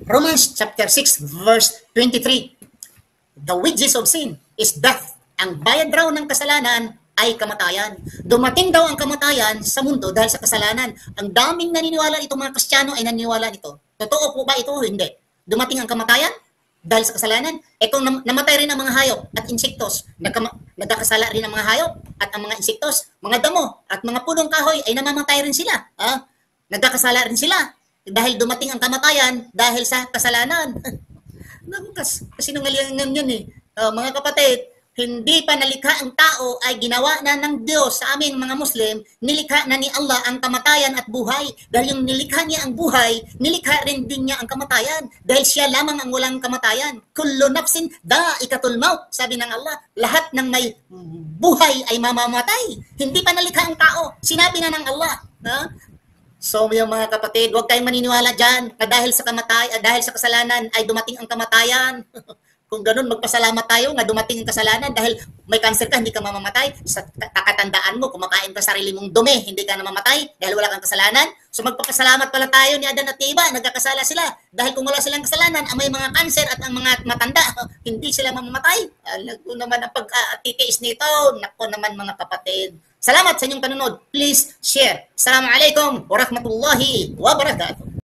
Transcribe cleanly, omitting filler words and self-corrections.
Romans chapter 6 verse 23. The wages of sin is death. Ang bayad raw ng kasalanan ay kamatayan. Dumating daw ang kamatayan sa mundo dahil sa kasalanan. Ang daming naniniwala itong mga Kristiyano ay naniniwala nito. Totoo po ba ito o hindi? Dumating ang kamatayan dahil sa kasalanan. Kung namatay rin ang mga hayop at insektos, nagkakasala rin ang mga hayop at ang mga insektos, mga damo at mga punong kahoy ay namamatay rin sila. Nagkakasala rin sila dahil dumating ang kamatayan dahil sa kasalanan. Kasinungalingan yan eh. Mga kapatid, hindi pa nalikha ang tao ay ginawa na ng Diyos sa amin mga Muslim, nilikha na ni Allah ang kamatayan at buhay. Dahil yung nilikha niya ang buhay, nilikha rin din niya ang kamatayan. Dahil siya lamang ang walang kamatayan. Kullu nafsin da'ikatul maut, sabi ng Allah. Lahat ng may buhay ay mamamatay. Hindi pa nalikha ang tao. Sinabi na ng Allah. So yung mga kapatid, huwag kayong maniniwala dyan na dahil sa dahil sa kasalanan ay dumating ang kamatayan. Kung ganun, magpasalamat tayo na dumating ang kasalanan dahil may cancer ka, hindi ka mamamatay. Sa takatandaan mo, kumakain ka sarili mong dumi, hindi ka namamatay dahil wala kang kasalanan. So magpapasalamat pala tayo ni Adan at ni Eva, nagkakasala sila. Dahil kung wala silang kasalanan, ang may mga cancer at ang mga matanda, hindi sila mamamatay. Naku naman ang pag-titiis nito. Naku naman mga kapatid. Salamat sa inyong panonood. Please share. Assalamualaikum warahmatullahi wabarakatuh.